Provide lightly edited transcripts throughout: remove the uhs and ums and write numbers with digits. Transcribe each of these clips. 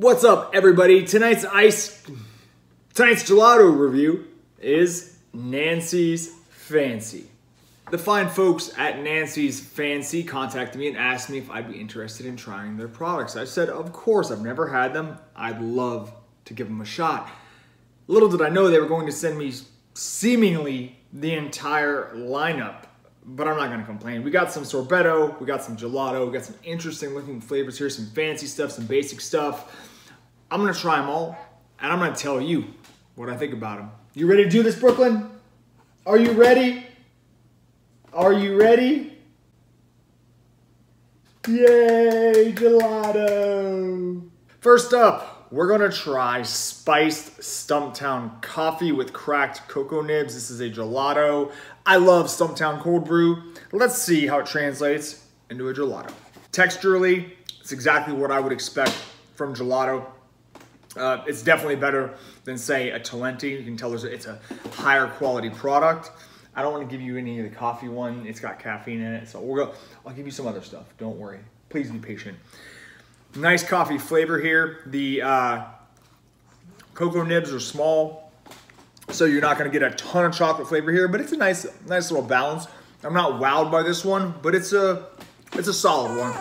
What's up, everybody? Tonight's gelato review is Nancy's Fancy. The fine folks at Nancy's Fancy contacted me and asked me if I'd be interested in trying their products. I said, of course, I've never had them. I'd love to give them a shot. Little did I know they were going to send me seemingly the entire lineup, but I'm not going to complain. We got some sorbetto, we got some gelato, we got some interesting looking flavors here, some fancy stuff, some basic stuff. I'm going to try them all, and I'm going to tell you what I think about them. You ready to do this, Brooklyn? Are you ready? Are you ready? Yay, gelato! First up, we're gonna try spiced Stumptown coffee with cracked cocoa nibs. This is a gelato. I love Stumptown cold brew. Let's see how it translates into a gelato. Texturally, it's exactly what I would expect from gelato. It's definitely better than, say, a Talenti. You can tell it's a higher quality product. I don't want to give you any of the coffee one. It's got caffeine in it, so I'll give you some other stuff. Don't worry. Please be patient. Nice coffee flavor here. The cocoa nibs are small, so you're not going to get a ton of chocolate flavor here, but it's a nice little balance. I'm not wowed by this one, but it's a solid one.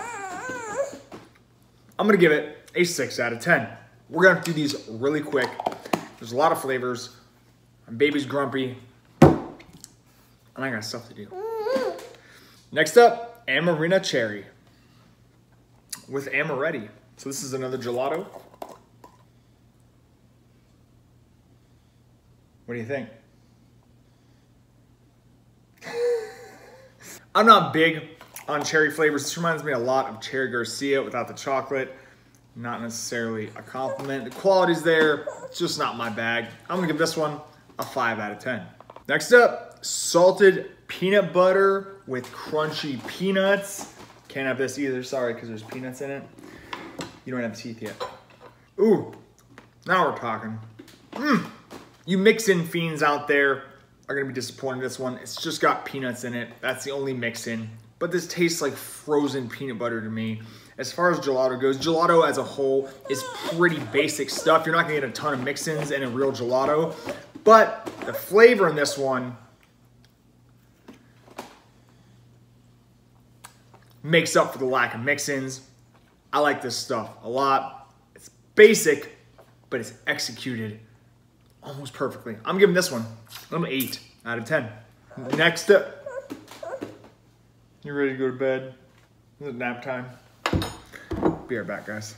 I'm going to give it a 6 out of 10. We're going to do these really quick. There's a lot of flavors. My baby's grumpy. And I got stuff to do. Next up, AMARENA Cherry with amaretti. So this is another gelato. What do you think? I'm not big on cherry flavors. This reminds me a lot of Cherry Garcia without the chocolate. Not necessarily a compliment. The quality's there, it's just not my bag. I'm gonna give this one a 5 out of 10. Next up, salted peanut butter with crunchy peanuts. Can't have this either, sorry, because there's peanuts in it. You don't have teeth yet. Ooh, now we're talking. You mix-in fiends out there are gonna be disappointed in this one. It's just got peanuts in it. That's the only mix-in. But this tastes like frozen peanut butter to me. As far as gelato goes, gelato as a whole is pretty basic stuff. You're not gonna get a ton of mix-ins in a real gelato. But the flavor in this one makes up for the lack of mix-ins. I like this stuff a lot. It's basic, but it's executed almost perfectly. I'm giving this one an 8 out of 10. Next up, you ready to go to bed? Is it nap time? Be right back, guys.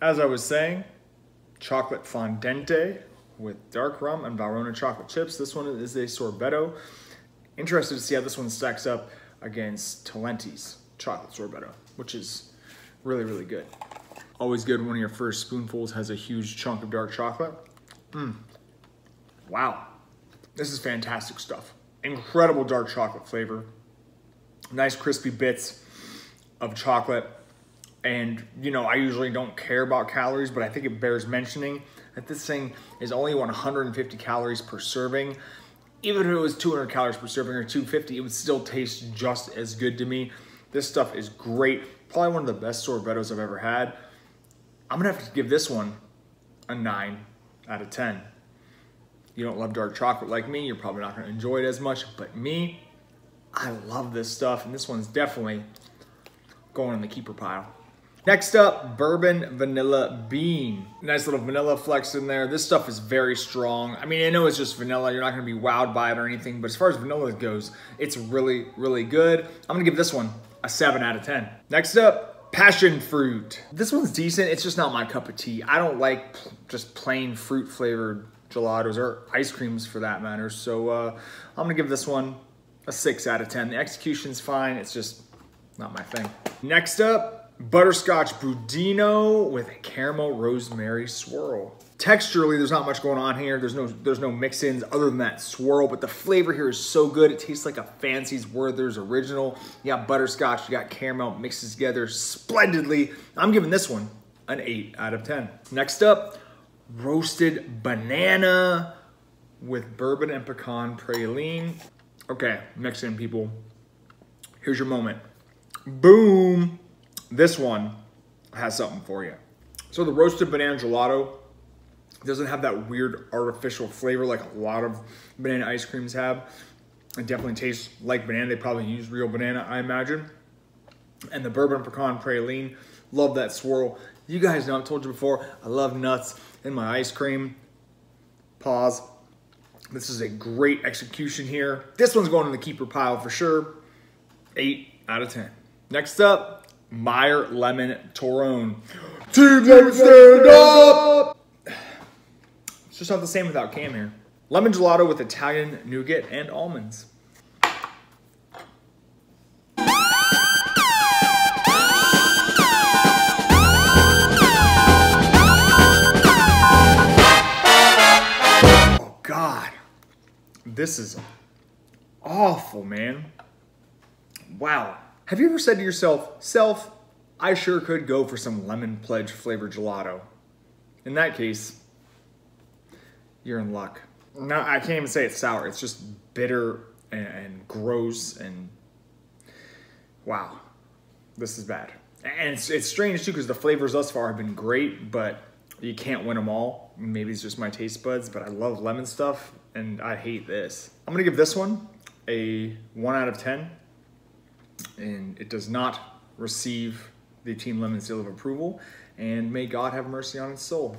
As I was saying, chocolate fondente with dark rum and BOURBON chocolate chips. This one is a sorbetto. Interested to see how this one stacks up against Talenti's chocolate sorbetto, which is really, really good. Always good when one of your first spoonfuls has a huge chunk of dark chocolate. Wow, this is fantastic stuff. Incredible dark chocolate flavor. Nice crispy bits of chocolate. And, you know, I usually don't care about calories, but I think it bears mentioning that this thing is only 150 calories per serving. Even if it was 200 calories per serving or 250, it would still taste just as good to me. This stuff is great. Probably one of the best sorbettos I've ever had. I'm gonna have to give this one a 9 out of 10. You don't love dark chocolate like me, you're probably not gonna enjoy it as much, but me, I love this stuff, and this one's definitely going in the keeper pile. Next up, bourbon vanilla bean. Nice little vanilla flex in there. This stuff is very strong. I mean, I know it's just vanilla. You're not gonna be wowed by it or anything, but as far as vanilla goes, it's really, really good. I'm gonna give this one a 7 out of 10. Next up, passion fruit. This one's decent. It's just not my cup of tea. I don't like just plain fruit flavored gelatos or ice creams for that matter. So I'm gonna give this one a 6 out of 10. The execution's fine. It's just not my thing. Next up, butterscotch budino with caramel rosemary swirl. Texturally, there's not much going on here. There's no mix-ins other than that swirl, but the flavor here is so good. It tastes like a KANCY'S Werther's original. You got butterscotch, you got caramel, mixes together splendidly. I'm giving this one an 8 out of 10. Next up, roasted banana with bourbon and pecan praline. Okay, mix in, people. Here's your moment. Boom. this one has something for you. So the roasted banana gelato doesn't have that weird artificial flavor like a lot of banana ice creams have. It definitely tastes like banana. They probably use real banana, I imagine. And the bourbon pecan praline, love that swirl. You guys know, I've told you before, I love nuts in my ice cream. Pause. This is a great execution here. This one's going in the keeper pile for sure. 8 out of 10. Next up, Meyer Lemon Torrone. Team Lemon stand up! It's just not the same without Cam here. Lemon gelato with Italian nougat and almonds. Oh God, this is awful, man. Wow. Have you ever said to yourself, self, I sure could go for some lemon pledge flavored gelato? In that case, you're in luck. No, I can't even say it's sour. It's just bitter and gross and wow, this is bad. And it's strange too because the flavors thus far have been great, but you can't win them all. Maybe it's just my taste buds, but I love lemon stuff and I hate this. I'm gonna give this one a 1 out of 10, and it does not receive the Team Lemon seal of approval, and may God have mercy on its soul.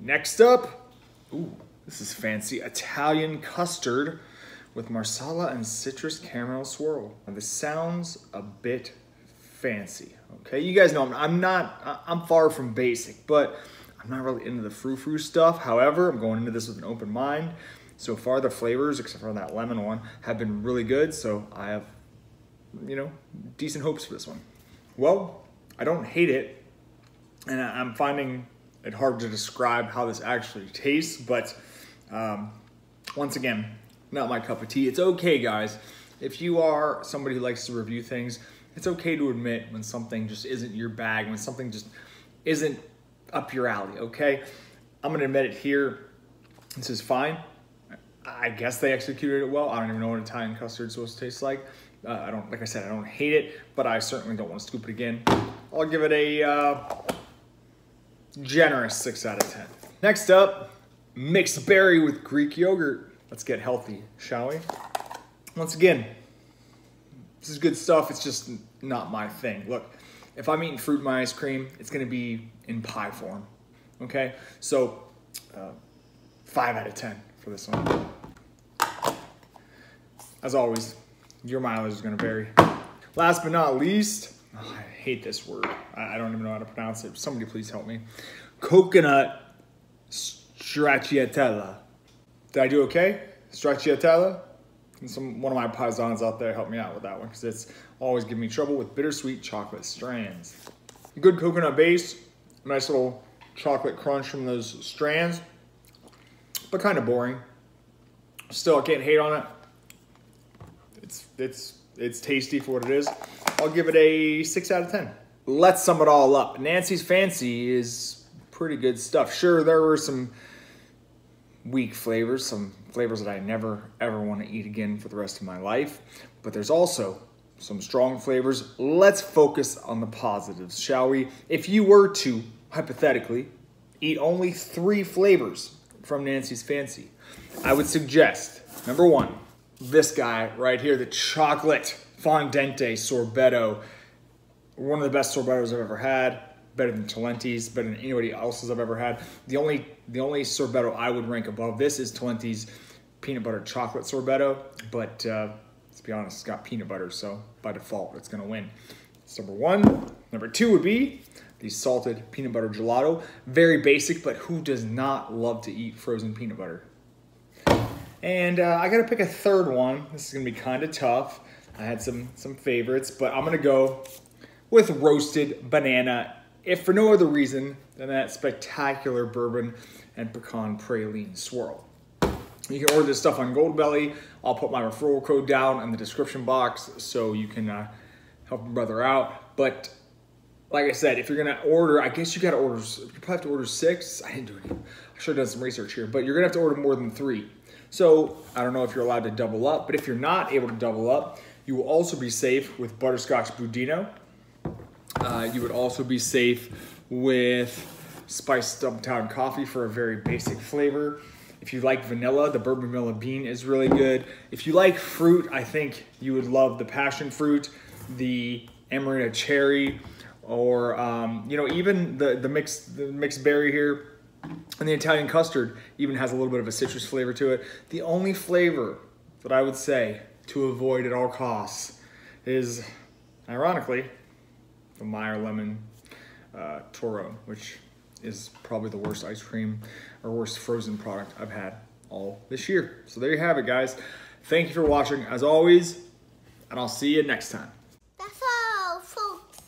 Next up, ooh, this is fancy, Italian custard with marsala and citrus caramel swirl. Now, this sounds a bit fancy, okay? You guys know I'm far from basic, but I'm not really into the frou-frou stuff. However, I'm going into this with an open mind. So far, the flavors, except for that lemon one, have been really good, so I have, you know, decent hopes for this one. Well, I don't hate it, and I'm finding it hard to describe how this actually tastes, but once again, not my cup of tea. It's okay, guys. If you are somebody who likes to review things, it's okay to admit when something just isn't your bag, when something just isn't up your alley, okay? I'm gonna admit it here. This is fine. I guess they executed it well. I don't even know what Italian custard is supposed to taste like. Like I said, I don't hate it, but I certainly don't want to scoop it again. I'll give it a generous 6 out of 10. Next up, mixed berry with Greek yogurt. Let's get healthy, shall we? Once again, this is good stuff. It's just not my thing. Look, if I'm eating fruit in my ice cream, it's gonna be in pie form, okay? So, 5 out of 10 for this one. As always, your mileage is gonna vary. Last but not least, oh, I hate this word. I don't even know how to pronounce it. Somebody please help me. Coconut stracciatella. Did I do okay? Stracciatella? And one of my paisans out there help me out with that one because it's always giving me trouble with bittersweet chocolate strands. Good coconut base, nice little chocolate crunch from those strands, but kind of boring. Still, I can't hate on it. It's tasty for what it is. I'll give it a 6 out of 10. Let's sum it all up. Nancy's Fancy is pretty good stuff. Sure, there were some weak flavors, some flavors that I never ever want to eat again for the rest of my life, but there's also some strong flavors. Let's focus on the positives, shall we? If you were to, hypothetically, eat only 3 flavors from Nancy's Fancy, I would suggest, number 1, this guy right here, the chocolate fondente sorbetto. One of the best sorbettos I've ever had. Better than Talenti's, better than anybody else's I've ever had. The only sorbetto I would rank above this is Talenti's peanut butter chocolate sorbetto, but let's be honest, it's got peanut butter, so by default, it's gonna win. That's number 1. Number 2 would be the salted peanut butter gelato. Very basic, but who does not love to eat frozen peanut butter? And I gotta pick a third one. This is gonna be kind of tough. I had some favorites, but I'm gonna go with roasted banana, if for no other reason than that spectacular bourbon and pecan praline swirl. You can order this stuff on Goldbelly. I'll put my referral code down in the description box so you can help a brother out. But like I said, if you're gonna order, I guess you gotta order, you probably have to order 6. I didn't do any, I should have done some research here, but you're gonna have to order more than 3. So I don't know if you're allowed to double up, but if you're not able to double up, You will also be safe with butterscotch budino. You would also be safe with spiced Stumptown coffee for a very basic flavor. If you like vanilla, the bourbon vanilla bean is really good. If you like fruit, I think you would love the passion fruit, the AMARENA cherry, or you know, even the mixed berry here. And the Italian custard even has a little bit of a citrus flavor to it. The only flavor that I would say to avoid at all costs is, ironically, the Meyer Lemon TORRONE, which is probably the worst ice cream or worst frozen product I've had all this year. So there you have it, guys. Thank you for watching, as always, and I'll see you next time.